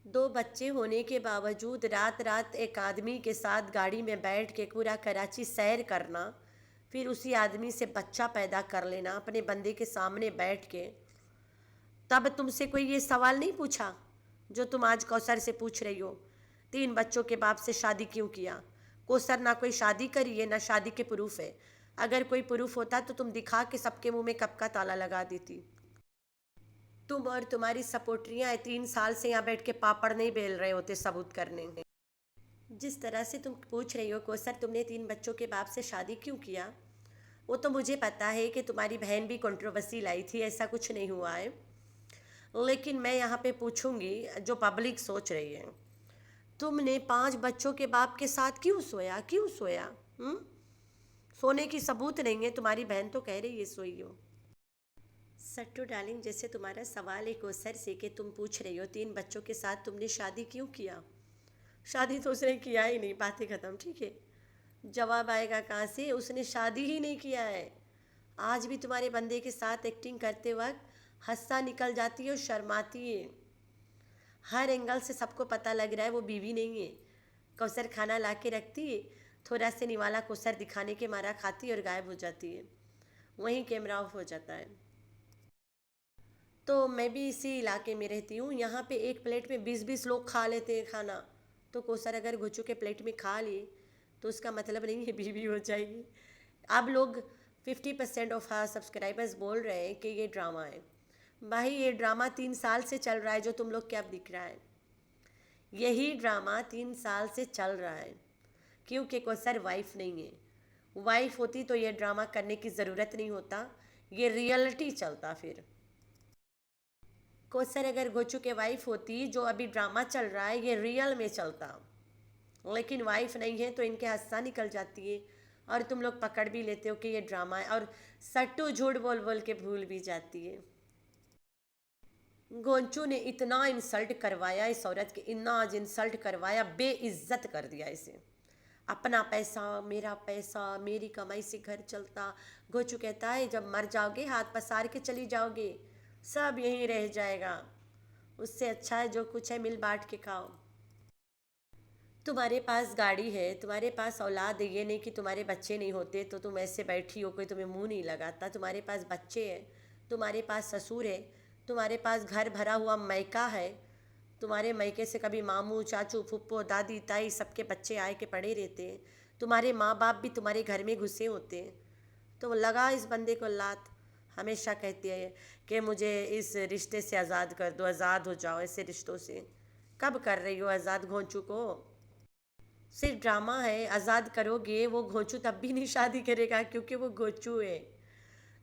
दो बच्चे होने के बावजूद रात रात एक आदमी के साथ गाड़ी में बैठ के पूरा कराची सैर करना, फिर उसी आदमी से बच्चा पैदा कर लेना अपने बंदे के सामने बैठ के। तब तुमसे कोई ये सवाल नहीं पूछा जो तुम आज कौसर से पूछ रही हो, 3 बच्चों के बाप से शादी क्यों किया? कौसर ना कोई शादी करी है ना शादी के प्रूफ है। अगर कोई प्रूफ होता तो तुम दिखा के सबके मुंह में कब का ताला लगा देती। तुम और तुम्हारी सपोर्टरियाँ 3 साल से यहाँ बैठ के पापड़ नहीं बेल रहे होते सबूत करने। जिस तरह से तुम पूछ रही हो कौसर तुमने 3 बच्चों के बाप से शादी क्यों किया, वो तो मुझे पता है कि तुम्हारी बहन भी कंट्रोवर्सी लाई थी, ऐसा कुछ नहीं हुआ है। लेकिन मैं यहाँ पे पूछूंगी जो पब्लिक सोच रही है, तुमने 5 बच्चों के बाप के साथ क्यों सोया, क्यों सोया? हम्म? सोने की सबूत नहीं है, तुम्हारी बहन तो कह रही है सोई हो। सट्टू डार्लिंग, जैसे तुम्हारा सवाल है कौसर से कि तुम पूछ रही हो 3 बच्चों के साथ तुमने शादी क्यों किया, शादी तो उसने किया ही नहीं, बातें ख़त्म, ठीक है। जवाब आएगा कहाँ से? उसने शादी ही नहीं किया है। आज भी तुम्हारे बंदे के साथ एक्टिंग करते वक्त हंसा निकल जाती है और शर्माती है। हर एंगल से सबको पता लग रहा है वो बीवी नहीं है। कौसर खाना ला के रखती है, थोड़ा से निवाला कौसर दिखाने के मारा खाती और गायब हो जाती है, वहीं कैमरा ऑफ हो जाता है। तो मैं भी इसी इलाके में रहती हूँ, यहाँ पे एक प्लेट में 20-20 लोग खा लेते हैं खाना। तो कौसर अगर घुचू के प्लेट में खा लिए तो उसका मतलब नहीं है बीवी हो जाएगी। अब लोग 50% ऑफ हाँ सब्सक्राइबर्स बोल रहे हैं कि ये ड्रामा है। भाई ये ड्रामा 3 साल से चल रहा है, जो तुम लोग क्या दिख रहा है, यही ड्रामा 3 साल से चल रहा है। क्योंकि कौसर वाइफ नहीं है, वाइफ होती तो ये ड्रामा करने की ज़रूरत नहीं होता, ये रियलिटी चलता फिर। कौसर अगर गोचू के वाइफ होती, जो अभी ड्रामा चल रहा है ये रियल में चलता, लेकिन वाइफ नहीं है तो इनके हंसा निकल जाती है और तुम लोग पकड़ भी लेते हो कि ये ड्रामा है, और सट्टू झूठ बोल बोल के भूल भी जाती है। गोंचू ने इतना इंसल्ट करवाया इस औरत के, इतना आज इंसल्ट करवाया, बेइज्जत कर दिया इसे। अपना पैसा, मेरा पैसा, मेरी कमाई से घर चलता। गोचू कहता है जब मर जाओगे हाथ पसार के चली जाओगे, सब यहीं रह जाएगा, उससे अच्छा है जो कुछ है मिल बांट के खाओ। तुम्हारे पास गाड़ी है, तुम्हारे पास औलाद है, ये नहीं कि तुम्हारे बच्चे नहीं होते तो तुम ऐसे बैठी हो, कोई तुम्हें मुंह नहीं लगाता। तुम्हारे पास बच्चे हैं, तुम्हारे पास ससुर है, तुम्हारे पास घर भरा हुआ मायका है, तुम्हारे मायके से कभी मामू, चाचू, फुप्पो, दादी, ताई सबके बच्चे आए के पड़े रहते हैं। तुम्हारे माँ बाप भी तुम्हारे घर में घुसे होते हैं। तो लगा इस बंदे को लात, हमेशा कहती है कि मुझे इस रिश्ते से आज़ाद कर दो, आज़ाद हो जाओ ऐसे रिश्तों से। कब कर रही हो आज़ाद घोंचू को? सिर्फ ड्रामा है, आज़ाद करोगे वो घोंचू तब भी नहीं शादी करेगा क्योंकि वो घोंचू है।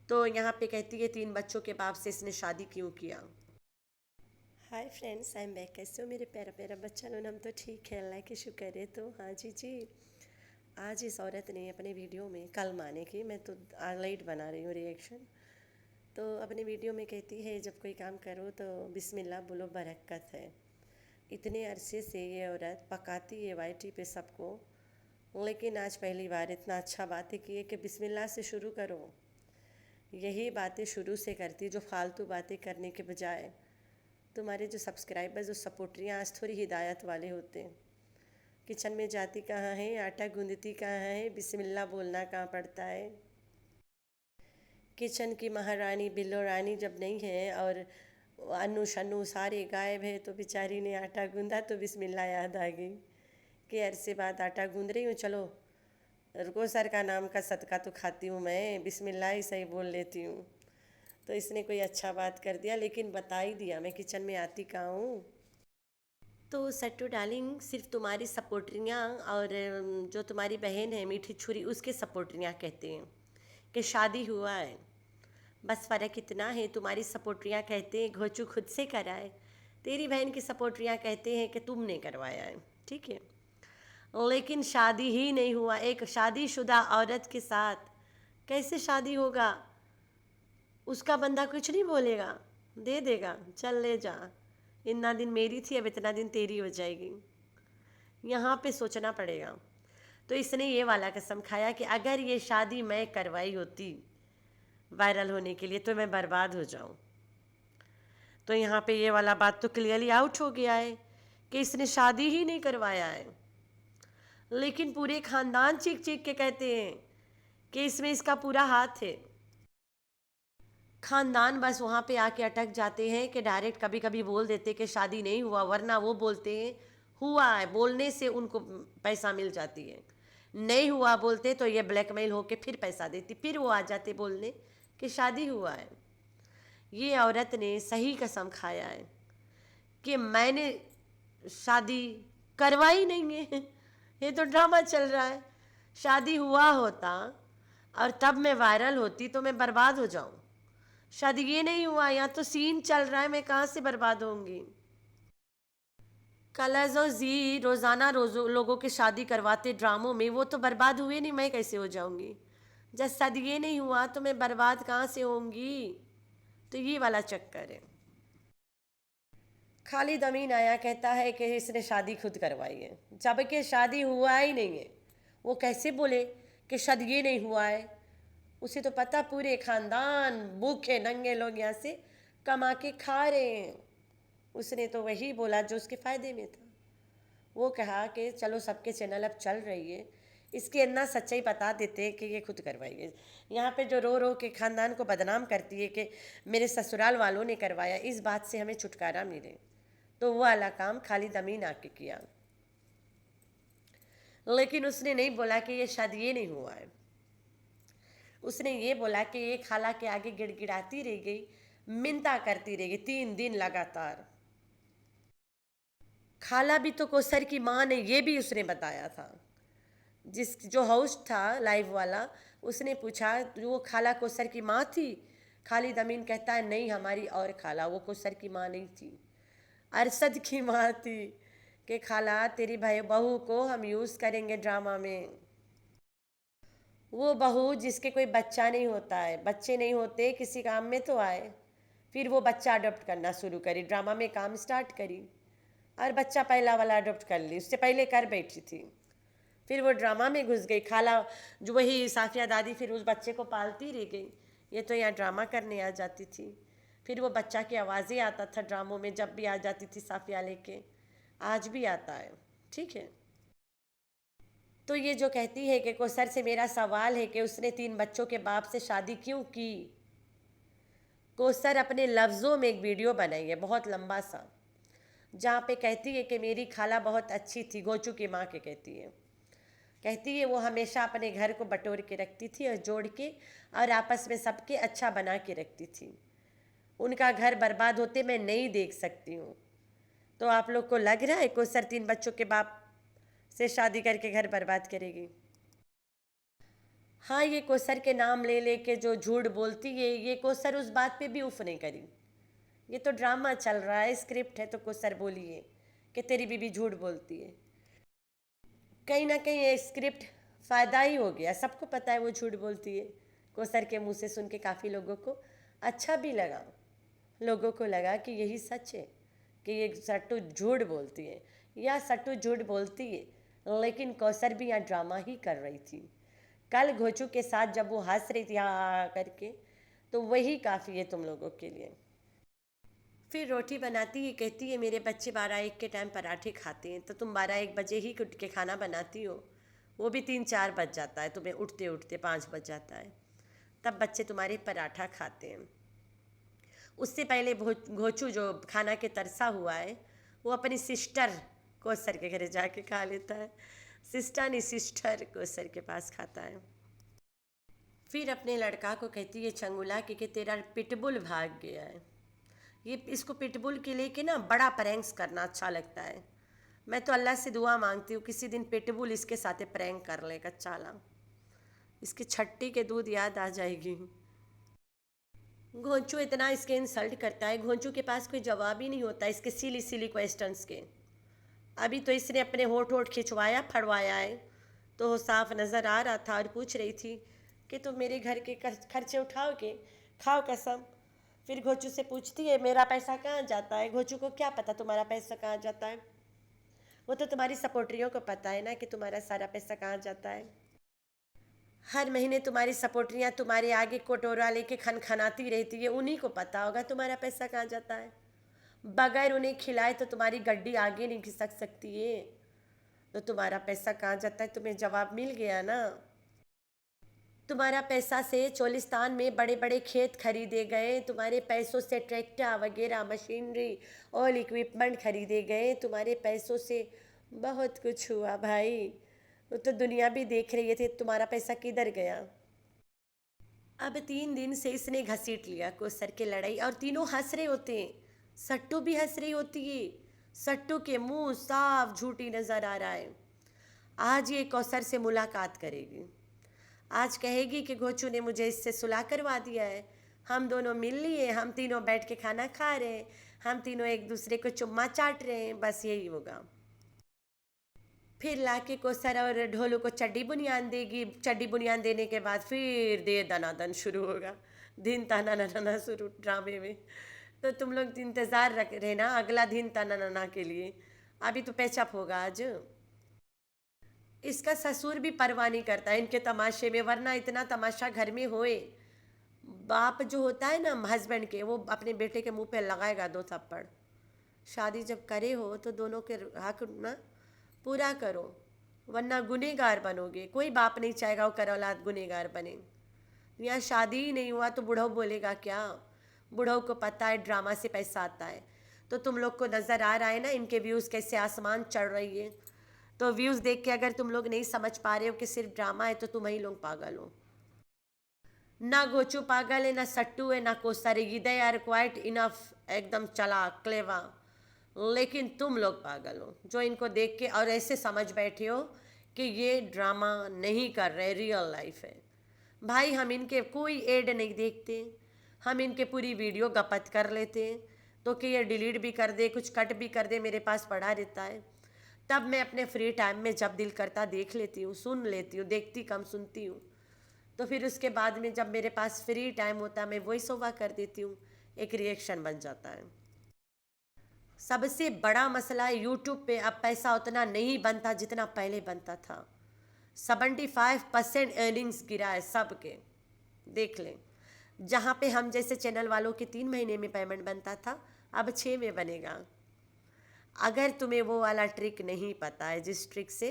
तो यहाँ पे कहती है 3 बच्चों के बाप से इसने शादी क्यों किया। Hi friends, I am back. कैसे हो मेरे प्यारा प्यारा बच्चा लोग? हम तो ठीक है, अल्लाह के शुक्र है। तो हाँ जी जी, आज इस औरत ने अपने वीडियो में, कल माने की, मैं तो लेट बना रही हूँ रिएक्शन, तो अपने वीडियो में कहती है जब कोई काम करो तो बिस्मिल्लाह बोलो, बरकत है। इतने अरसे से ये औरत पकाती है वाईटी पे सबको, लेकिन आज पहली बार इतना अच्छा बातें की है कि बिस्मिल्लाह से शुरू करो। यही बातें शुरू से करती जो फालतू बातें करने के बजाय। तुम्हारे जो सब्सक्राइबर्स, जो सपोर्टरियाँ आज थोड़ी हिदायत वाले होते हैं। किचन में जाती कहाँ है, आटा गूंदती कहाँ है, बिस्मिल्लाह बोलना कहाँ पड़ता है। किचन की महारानी बिल्लो रानी जब नहीं है और अनु शनु सारे गायब है तो बेचारी ने आटा गूंदा तो बिस्मिल्लाह याद आ गई कि अरसे बाद आटा गूंद रही हूँ, चलो रुको सर का नाम का सदका तो खाती हूँ मैं, बिस्मिल्लाह ही सही बोल लेती हूँ। तो इसने कोई अच्छा बात कर दिया, लेकिन बता ही दिया मैं किचन में आती कहाँ हूँ। तो सट्टू डार्लिंग, सिर्फ तुम्हारी सपोर्टरियाँ और जो तुम्हारी बहन है मीठी छुरी, उसके सपोर्टरियाँ कहते हैं कि शादी हुआ है। बस फ़र्क इतना है, तुम्हारी सपोर्टरियाँ कहते हैं घोचू खुद से कराए, तेरी बहन की सपोर्टरियाँ कहते हैं कि तुमने करवाया है, ठीक है। लेकिन शादी ही नहीं हुआ। एक शादीशुदा औरत के साथ कैसे शादी होगा? उसका बंदा कुछ नहीं बोलेगा, दे देगा, चल ले जा, इतना दिन मेरी थी अब इतना दिन तेरी हो जाएगी। यहाँ पे सोचना पड़ेगा। तो इसने ये वाला कसम खाया कि अगर ये शादी मैं करवाई होती वायरल होने के लिए तो मैं बर्बाद हो जाऊँ। तो यहाँ पे ये वाला बात तो क्लियरली आउट हो गया है कि इसने शादी ही नहीं करवाया है, लेकिन पूरे खानदान चीख चीख के कहते हैं कि इसमें इसका पूरा हाथ है। खानदान बस वहाँ पे आके अटक जाते हैं कि डायरेक्ट कभी कभी बोल देते कि शादी नहीं हुआ, वरना वो बोलते हैं हुआ है, बोलने से उनको पैसा मिल जाती है। नहीं हुआ बोलते तो ये ब्लैकमेल होके फिर पैसा देती, फिर वो आ जाते बोलने कि शादी हुआ है। ये औरत ने सही कसम खाया है कि मैंने शादी करवाई नहीं है, ये तो ड्रामा चल रहा है। शादी हुआ होता और तब मैं वायरल होती तो मैं बर्बाद हो जाऊं। शादी ये नहीं हुआ, यहाँ तो सीन चल रहा है, मैं कहाँ से बर्बाद होंगी। कलर्स और जी रोज़ाना लोगों की शादी करवाते ड्रामों में, वो तो बर्बाद हुए नहीं, मैं कैसे हो जाऊंगी। जब शादी ये नहीं हुआ तो मैं बर्बाद कहाँ से होंगी। तो ये वाला चक्कर है। खालिद अमीन आया कहता है कि इसने शादी खुद करवाई है, जबकि शादी हुआ ही नहीं है। वो कैसे बोले कि शायद ये नहीं हुआ है। उसे तो पता पूरे खानदान भूखे नंगे लोग यहाँ से कमा के खा रहे हैं। उसने तो वही बोला जो उसके फ़ायदे में था। वो कहा कि चलो सबके चैनल अब चल रही है, इसकी इतना सच्चाई बता देते हैं कि ये खुद करवाई है। यहाँ पे जो रो रो के ख़ानदान को बदनाम करती है कि मेरे ससुराल वालों ने करवाया, इस बात से हमें छुटकारा मिले, तो वो वाला काम खालिद अमीन आके किया। लेकिन उसने नहीं बोला कि ये शायद ये नहीं हुआ है। उसने ये बोला कि ये खाला के आगे गिड़गिड़ाती रह गई, मिन्नता करती रह गई 3 दिन लगातार। खाला भी तो कोसर की माँ ने, ये भी उसने बताया था। जो होस्ट था लाइव वाला, उसने पूछा वो खाला कोसर की माँ थी। खालिद अमीन कहता है नहीं, हमारी और खाला, वो कोसर की माँ नहीं थी, अरशद की माँ थी। कि खाला तेरी भाई बहू को हम यूज़ करेंगे ड्रामा में। वो बहू जिसके कोई बच्चा नहीं होता है, बच्चे नहीं होते, किसी काम में तो आए, फिर वो बच्चा अडॉप्ट करना शुरू करी, ड्रामा में काम स्टार्ट करी और बच्चा पहला वाला अडॉप्ट कर ली, उससे पहले कर बैठी थी। फिर वो ड्रामा में घुस गई खाला, जो वही साफिया दादी, फिर उस बच्चे को पालती रह गई। ये तो यहाँ ड्रामा करने आ जाती थी। फिर वो बच्चा की आवाज़ें आता था ड्रामों में, जब भी आ जाती थी साफिया लेके, आज भी आता है। ठीक है। तो ये जो कहती है कि कोसर से मेरा सवाल है कि उसने 3 बच्चों के बाप से शादी क्यों की। कोसर अपने लफ्ज़ों में एक वीडियो बनाई है बहुत लंबा सा, जहाँ पे कहती है कि मेरी खाला बहुत अच्छी थी, गोचू की माँ के कहती है वो हमेशा अपने घर को बटोर के रखती थी और जोड़ के, और आपस में सबके अच्छा बना के रखती थी। उनका घर बर्बाद होते मैं नहीं देख सकती हूँ। तो आप लोग को लग रहा है कोसर 3 बच्चों के बाप से शादी करके घर बर्बाद करेगी? हाँ, ये कोसर के नाम ले ले के जो झूठ बोलती है, ये कोसर उस बात पे भी उफ नहीं करी। ये तो ड्रामा चल रहा है, स्क्रिप्ट है, तो कोसर बोली है कि तेरी बीबी झूठ बोलती है। कहीं ना कहीं ये स्क्रिप्ट फ़ायदा ही हो गया, सबको पता है वो झूठ बोलती है। कोसर के मुंह से सुन के काफ़ी लोगों को अच्छा भी लगा, लोगों को लगा कि यही सच है कि ये सट्टू झूठ बोलती है, या सट्टू झूठ बोलती है, लेकिन कौसर भी यहाँ ड्रामा ही कर रही थी। कल घोचू के साथ जब वो हंस रही थी हाँ करके, तो वही काफ़ी है तुम लोगों के लिए। फिर रोटी बनाती है, कहती है मेरे बच्चे 12-1 के टाइम पराठे खाते हैं, तो तुम 12-1 बजे ही उठ के खाना बनाती हो, वो भी 3-4 बज जाता है, तुम्हें उठते उठते 5 बज जाता है, तब बच्चे तुम्हारे पराठा खाते हैं। उससे पहले घोचू जो खाना के तरसा हुआ है, वो अपनी सिस्टर कोसर के घर जाके खा लेता है। सिस्टर नहीं, सिस्टर कोसर के पास खाता है। फिर अपने लड़का को कहती है चंगुला कि तेरा पिटबुल भाग गया है। ये इसको पिटबुल के लेके ना बड़ा प्रैंक्स करना अच्छा लगता है। मैं तो अल्लाह से दुआ मांगती हूँ किसी दिन पिटबुल इसके साथ प्रैंक कर ले, कच्चा ला, इसकी छट्टी के दूध याद आ जाएगी। घोंचू इतना इसके इंसल्ट करता है, घोंचू के पास कोई जवाब ही नहीं होता इसके सिली सिली क्वेश्चंस के। अभी तो इसने अपने होठ होठ खिंचवाया फड़वाया है, तो साफ नज़र आ रहा था, और पूछ रही थी कि तुम मेरे घर के खर्चे उठाओगे, खाओ कसम। फिर घोंचू से पूछती है मेरा पैसा कहाँ जाता है। घोंचू को क्या पता तुम्हारा पैसा कहाँ जाता है, वो तो तुम्हारी सपोर्टरियों को पता है ना कि तुम्हारा सारा पैसा कहाँ जाता है। हर महीने तुम्हारी सपोर्टरियाँ तुम्हारे आगे कटोरा लेके खनखनाती रहती है, उन्हीं को पता होगा तुम्हारा पैसा कहाँ जाता है। बगैर उन्हें खिलाए तो तुम्हारी गड्डी आगे नहीं खिसक सकती है। तो तुम्हारा पैसा कहाँ जाता है, तुम्हें जवाब मिल गया ना। तुम्हारा पैसा से चोलिस्तान में बड़े बड़े खेत खरीदे गए, तुम्हारे पैसों से ट्रैक्टर वगैरह मशीनरी और इक्विपमेंट खरीदे गए, तुम्हारे पैसों से बहुत कुछ हुआ भाई। वो तो दुनिया भी देख रही थी तुम्हारा पैसा किधर गया। अब 3 दिन से इसने घसीट लिया कोसर के लड़ाई, और तीनों हंस रहे होते हैं। सट्टू भी हंस रही होती है, सट्टू के मुंह साफ झूठी नजर आ रहा है। आज ये कौसर से मुलाकात करेगी, आज कहेगी कि गोचू ने मुझे इससे सुलह करवा दिया है, हम दोनों मिल लिए, हम तीनों बैठ के खाना खा रहे हैं, हम तीनों एक दूसरे को चुम्मा चाट रहे हैं, बस यही होगा। फिर लाके कोसर और ढोलू को चड्डी बुनियान देगी, चड्डी बुनियान देने के बाद फिर दे दनादन शुरू होगा, दिन ताना नाना शुरू ड्रामे में। तो तुम लोग इंतज़ार रख रहे ना अगला दिन ताना नाना के लिए। अभी तो पैचअप होगा आज। इसका ससुर भी परवाह नहीं करता है इनके तमाशे में, वरना इतना तमाशा घर में होए, बाप जो होता है ना हस्बैंड के, वो अपने बेटे के मुंह पे लगाएगा 2 थप्पड़। शादी जब करे हो तो दोनों के हक ना पूरा करो, वरना गुनहगार बनोगे। कोई बाप नहीं चाहेगा वो कर औलाद गुनहगार बने। यहाँ शादी ही नहीं हुआ तो बुढ़ऊ बोलेगा क्या। बुढ़ऊ को पता है ड्रामा से पैसा आता है। तो तुम लोग को नज़र आ रहा है ना इनके व्यूज़ कैसे आसमान चढ़ रही है। तो व्यूज़ देख के अगर तुम लोग नहीं समझ पा रहे हो कि सिर्फ ड्रामा है, तो तुम ही लोग पागल हो। ना गोचू पागल है, ना सट्टू है, ना कोसर है, दे आर क्वाइट इनफ, एकदम चला क्लेवा। लेकिन तुम लोग पागल हो जो इनको देख के और ऐसे समझ बैठे हो कि ये ड्रामा नहीं कर रहे, रियल लाइफ है। भाई हम इनके कोई एड नहीं देखते, हम इनके पूरी वीडियो गपत कर लेते हैं, तो कि ये डिलीट भी कर दे, कुछ कट भी कर दे, मेरे पास पड़ा रहता है। तब मैं अपने फ्री टाइम में जब दिल करता देख लेती हूँ, सुन लेती हूँ, देखती कम सुनती हूँ। तो फिर उसके बाद में जब मेरे पास फ्री टाइम होता मैं वॉइस ओवर कर देती हूँ, एक रिएक्शन बन जाता है। सबसे बड़ा मसला है यूट्यूब पे अब पैसा उतना नहीं बनता जितना पहले बनता था। 75% अर्निंग्स गिरा है सबके, देख लें। जहाँ पे हम जैसे चैनल वालों के 3 महीने में पेमेंट बनता था, अब 6 में बनेगा। अगर तुम्हें वो वाला ट्रिक नहीं पता है जिस ट्रिक से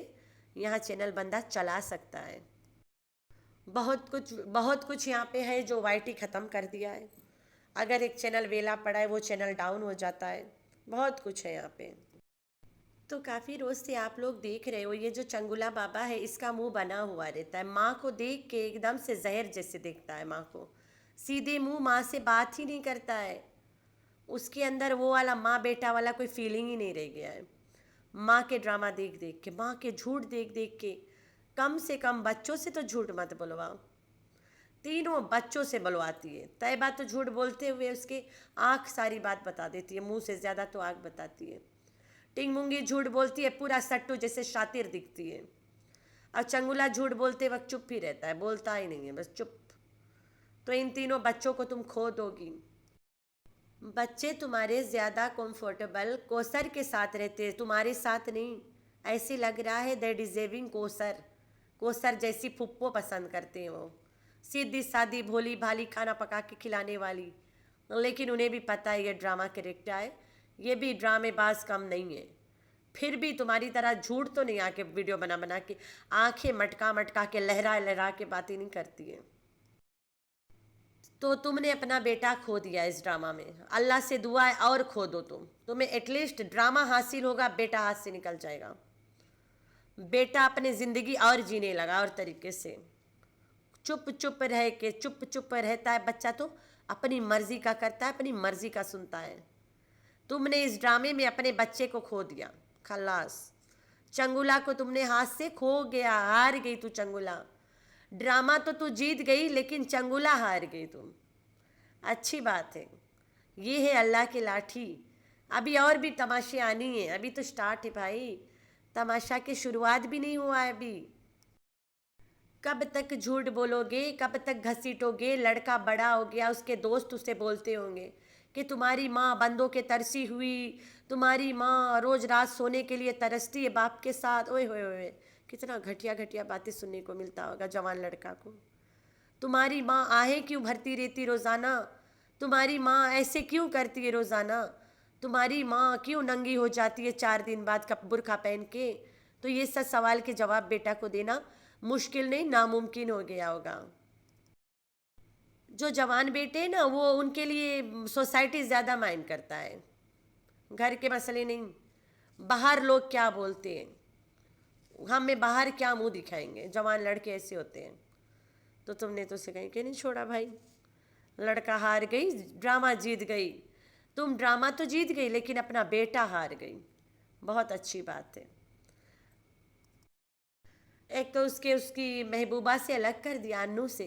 यहाँ चैनल बंदा चला सकता है, बहुत कुछ यहाँ पे है जो वाईटी ख़त्म कर दिया है। अगर एक चैनल वेला पड़ा है वो चैनल डाउन हो जाता है, बहुत कुछ है यहाँ पे। तो काफ़ी रोज़ से आप लोग देख रहे हो ये जो चंगुला बाबा है इसका मुंह बना हुआ रहता है, माँ को देख के एकदम से जहर जैसे देखता है माँ को, सीधे मुंह, माँ से बात ही नहीं करता है। उसके अंदर वो वाला माँ बेटा वाला कोई फीलिंग ही नहीं रह गया है। माँ के ड्रामा देख देख के, माँ के झूठ देख देख के, कम से कम बच्चों से तो झूठ मत बुलवाओ। तीनों बच्चों से बुलवाती है, तय बात तो झूठ बोलते हुए उसके आँख सारी बात बता देती है, मुंह से ज़्यादा तो आँख बताती है। टिंग मुंगी झूठ बोलती है, पूरा सट्टू जैसे शातिर दिखती है। और चंगुला झूठ बोलते वक्त चुप ही रहता है, बोलता ही नहीं है, बस चुप। तो इन तीनों बच्चों को तुम खो दोगी। बच्चे तुम्हारे ज़्यादा कंफर्टेबल कोसर के साथ रहते हैं, तुम्हारे साथ नहीं। ऐसे लग रहा है दे डिजेविंग कोसर, कोसर जैसी फुप्पो पसंद करते हैं वो, सीधी सादी भोली भाली खाना पका के खिलाने वाली। लेकिन उन्हें भी पता है ये ड्रामा कैरेक्टर है, ये भी ड्रामेबाज कम नहीं है। फिर भी तुम्हारी तरह झूठ तो नहीं आके वीडियो बना बना के आंखें मटका मटका के लहरा लहरा के बातें नहीं करती है। तो तुमने अपना बेटा खो दिया इस ड्रामा में, अल्लाह से दुआ है और खो दो तुम्हें एटलीस्ट ड्रामा हासिल होगा, बेटा हाथ से निकल जाएगा। बेटा अपने ज़िंदगी और जीने लगा और तरीके से, चुप चुप रह के, चुप चुप रहता है बच्चा तो अपनी मर्जी का करता है, अपनी मर्जी का सुनता है। तुमने इस ड्रामे में अपने बच्चे को खो दिया, खलास। चंगुला को तुमने हाथ से खो गया, हार गई तू चंगुला। ड्रामा तो तू जीत गई लेकिन चंगुला हार गई तुम। अच्छी बात है, ये है अल्लाह की लाठी। अभी और भी तमाशे आनी है, अभी तो स्टार्ट है भाई, तमाशा की शुरुआत भी नहीं हुआ है अभी। कब तक झूठ बोलोगे, कब तक घसीटोगे। लड़का बड़ा हो गया, उसके दोस्त उसे बोलते होंगे कि तुम्हारी माँ बंदों के तरसी हुई, तुम्हारी माँ रोज रात सोने के लिए तरसती है बाप के साथ। ओए होए होए, कितना घटिया घटिया बातें सुनने को मिलता होगा जवान लड़का को। तुम्हारी माँ आहें क्यों भरती रहती रोज़ाना, तुम्हारी माँ ऐसे क्यों करती है रोज़ाना, तुम्हारी माँ क्यों नंगी हो जाती है 4 दिन बाद कप बुर्खा पहन के? तो ये सब सवाल के जवाब बेटा को देना मुश्किल नहीं, नामुमकिन हो गया होगा। जो जवान बेटे हैं ना, वो उनके लिए सोसाइटी ज़्यादा माइंड करता है, घर के मसले नहीं। बाहर लोग क्या बोलते हैं, हमें बाहर क्या मुंह दिखाएंगे, जवान लड़के ऐसे होते हैं। तो तुमने तो उसे कहीं के नहीं छोड़ा भाई, लड़का हार गई, ड्रामा जीत गई। तुम ड्रामा तो जीत गई लेकिन अपना बेटा हार गई, बहुत अच्छी बात है। एक तो उसकी महबूबा से अलग कर दिया, अन्नू से।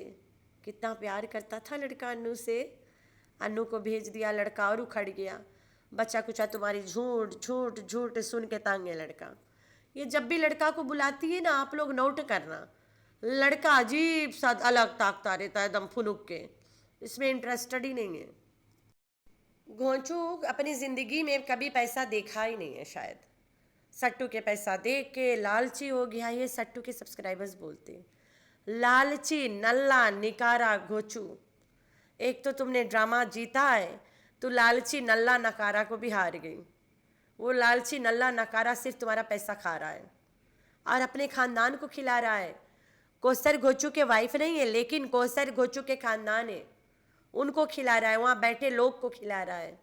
कितना प्यार करता था लड़का अन्नू से, अन्नू को भेज दिया, लड़का और उखड़ गया। बच्चा कुचा तुम्हारी झूठ झूठ झूठ सुन के तांगे लड़का। ये जब भी लड़का को बुलाती है ना, आप लोग नोट करना, लड़का अजीब सा अलग ताकता रहता है, दम फुनुक के, इसमें इंटरेस्टेड ही नहीं है। घोंचू अपनी ज़िंदगी में कभी पैसा देखा ही नहीं है शायद, सट्टू के पैसा देख के लालची हो गया। ये सट्टू के सब्सक्राइबर्स बोलते हैं, लालची नल्ला निकारा घोचू। एक तो तुमने ड्रामा जीता है, तो लालची नल्ला नकारा को भी हार गई। वो लालची नल्ला नकारा सिर्फ तुम्हारा पैसा खा रहा है और अपने खानदान को खिला रहा है। कोसर घोचू के वाइफ नहीं है, लेकिन कोसर घोचू के खानदान है, उनको खिला रहा है, वहाँ बैठे लोग को खिला रहा है।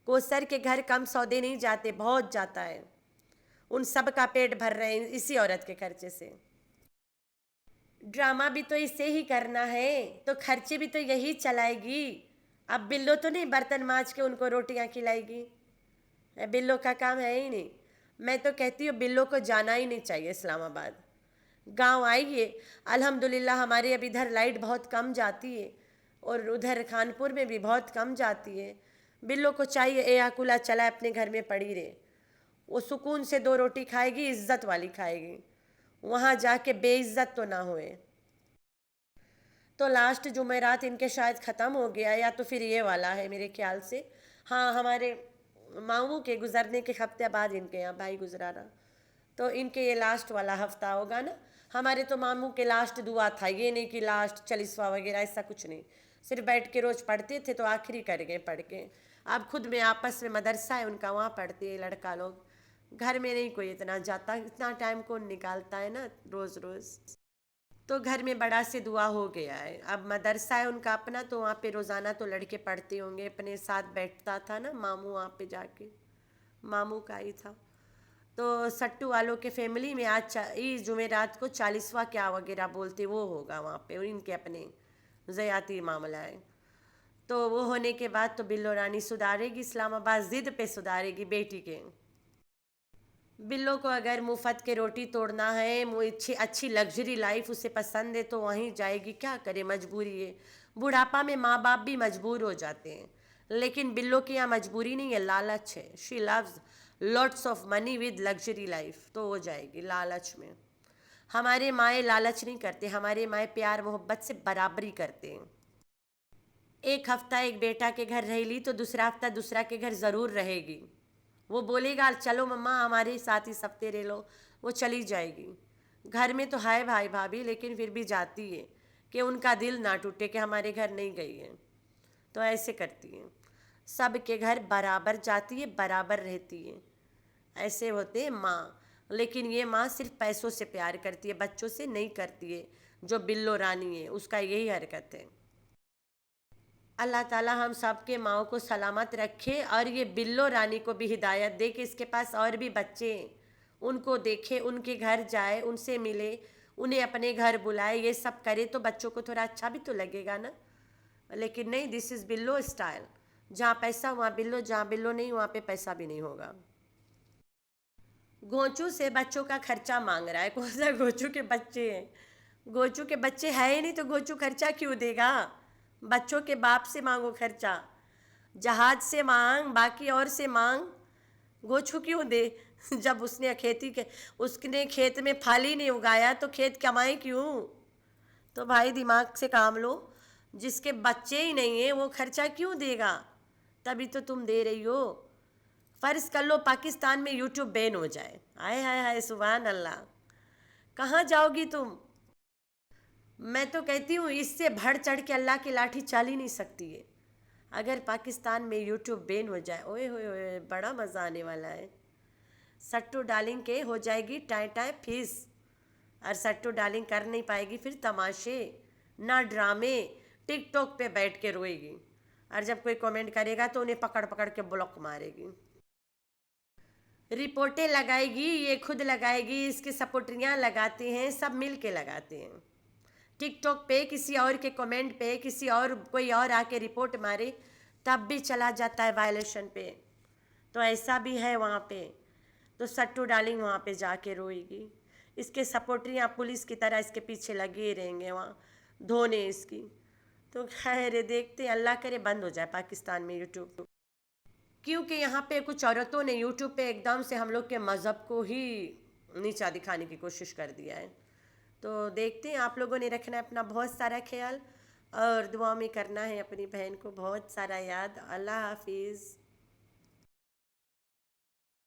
कोसर के घर कम सौदे नहीं जाते, बहुत जाता है। उन सब का पेट भर रहे हैं इसी औरत के खर्चे से। ड्रामा भी तो इसे ही करना है, तो खर्चे भी तो यही चलाएगी। अब बिल्लो तो नहीं बर्तन मांज के उनको रोटियां खिलाएगी, बिल्लो का काम है ही नहीं। मैं तो कहती हूँ बिल्लो को जाना ही नहीं चाहिए इस्लामाबाद। गांव आइए, अल्हम्दुलिल्लाह हमारे अब इधर लाइट बहुत कम जाती है और उधर खानपुर में भी बहुत कम जाती है। बिल्लो को चाहिए एया कूला चलाए, अपने घर में पड़ी रहे, वो सुकून से 2 रोटी खाएगी, इज्जत वाली खाएगी, वहाँ जाके बेइज्जत तो ना होए। तो लास्ट जुमेरात इनके शायद ख़त्म हो गया, या तो फिर ये वाला है मेरे ख्याल से। हाँ, हमारे मामू के गुज़रने के हफ्ते बाद इनके यहाँ भाई गुजरा रहा, तो इनके ये लास्ट वाला हफ्ता होगा ना। हमारे तो मामू के लास्ट दुआ था, ये नहीं कि लास्ट चालीसवा वगैरह, ऐसा कुछ नहीं। सिर्फ बैठ के रोज़ पढ़ते थे, तो आखिरी कर गए पढ़ के। अब खुद में आपस में मदरसा है उनका, वहाँ पढ़ते हैं लड़का लोग, घर में नहीं कोई इतना जाता, इतना टाइम कौन निकालता है ना रोज़ रोज़। तो घर में बड़ा से दुआ हो गया है। अब मदरसा है उनका अपना, तो वहाँ पे रोज़ाना तो लड़के पढ़ते होंगे, अपने साथ बैठता था ना मामू, वहाँ पे जाके मामू का ही था। तो सट्टू वालों के फैमिली में आज इस जुमेरात को 40वां क्या वगैरह बोलते, वो होगा वहाँ पे, इनके अपने ज़याती मामला है। तो वो होने के बाद तो बिल्लो रानी सुधारेगी इस्लामाबाद, ज़िद पे सुधारेगी बेटी के। बिल्लो को अगर मुफ्त के रोटी तोड़ना है, अच्छी अच्छी लग्जरी लाइफ उसे पसंद है, तो वहीं जाएगी, क्या करे, मजबूरी है। बुढ़ापा में माँ बाप भी मजबूर हो जाते हैं, लेकिन बिल्लो की यहाँ मजबूरी नहीं है, लालच है। She loves lots of money with luxury life, तो हो जाएगी लालच में। हमारे माए लालच नहीं करते, हमारे माए प्यार मोहब्बत से बराबरी करते हैं। एक हफ्ता एक बेटा के घर रह ली, तो दूसरा हफ्ता दूसरा के घर ज़रूर रहेगी। वो बोलेगा चलो मम्मा हमारे साथ इस हफ्ते रह लो, वो चली जाएगी। घर में तो है भाई भाभी, लेकिन फिर भी जाती है कि उनका दिल ना टूटे कि हमारे घर नहीं गई है, तो ऐसे करती है। सब के घर बराबर जाती है, बराबर रहती है, ऐसे होते हैं माँ। लेकिन ये माँ सिर्फ पैसों से प्यार करती है, बच्चों से नहीं करती है। जो बिल्लो रानी है उसका यही हरकत है। अल्लाह ताला हम सब के माओ को सलामत रखे, और ये बिल्लो रानी को भी हिदायत दे कि इसके पास और भी बच्चे हैं, उनको देखे, उनके घर जाए, उनसे मिले, उन्हें अपने घर बुलाए, ये सब करे तो बच्चों को थोड़ा अच्छा भी तो लगेगा ना। लेकिन नहीं, दिस इज़ बिल्लो स्टाइल, जहाँ पैसा वहाँ बिल्लो, जहाँ बिल्लो नहीं वहाँ पे पैसा भी नहीं होगा। गोचू से बच्चों का खर्चा मांग रहा है, कौन सा गोचू के बच्चे हैं? गोचू के बच्चे है ही नहीं, तो गोचू खर्चा क्यों देगा? बच्चों के बाप से मांगो खर्चा, जहाज से मांग, बाकी और से मांग, गोचू क्यों दे? जब उसने खेत में फल ही नहीं उगाया तो खेत कमाए क्यों? तो भाई दिमाग से काम लो, जिसके बच्चे ही नहीं है वो खर्चा क्यों देगा? तभी तो तुम दे रही हो। फ़र्ज़ कर लो पाकिस्तान में यूट्यूब बैन हो जाए, हाय हाय हाय सुभान अल्लाह, कहाँ जाओगी तुम? मैं तो कहती हूँ इससे बढ़ चढ़ के अल्लाह की लाठी चल ही नहीं सकती है। अगर पाकिस्तान में यूट्यूब बैन हो जाए, ओए होए होए, बड़ा मज़ा आने वाला है। सट्टू डालिंग के हो जाएगी टाई टाई फीस, और सट्टू डालिंग कर नहीं पाएगी फिर तमाशे ना ड्रामे, टिकटॉक पे बैठ के रोएगी, और जब कोई कमेंट करेगा तो उन्हें पकड़ पकड़ के ब्लॉक मारेगी, रिपोर्टें लगाएगी, ये खुद लगाएगी, इसकी सपोर्टरियाँ लगाते हैं, सब मिल के लगाते हैं। टिकटॉक पे किसी और के कमेंट पे किसी और कोई और आके रिपोर्ट मारे तब भी चला जाता है वायलेशन पे। तो ऐसा भी है वहाँ पे। तो सट्टू डालिंग वहाँ पे जाके रोएगी, इसके सपोर्टरियाँ पुलिस की तरह इसके पीछे लगे रहेंगे वहाँ धोने इसकी। तो खैर देखते हैं, अल्लाह करे बंद हो जाए पाकिस्तान में यूट्यूब, क्योंकि यहाँ पे कुछ औरतों ने यूट्यूब पे एकदम से हम लोग के मज़हब को ही नीचा दिखाने की कोशिश कर दिया है। तो देखते हैं, आप लोगों ने रखना है अपना बहुत सारा ख्याल, और दुआ में करना है अपनी बहन को बहुत सारा याद। अल्लाह हाफिज़।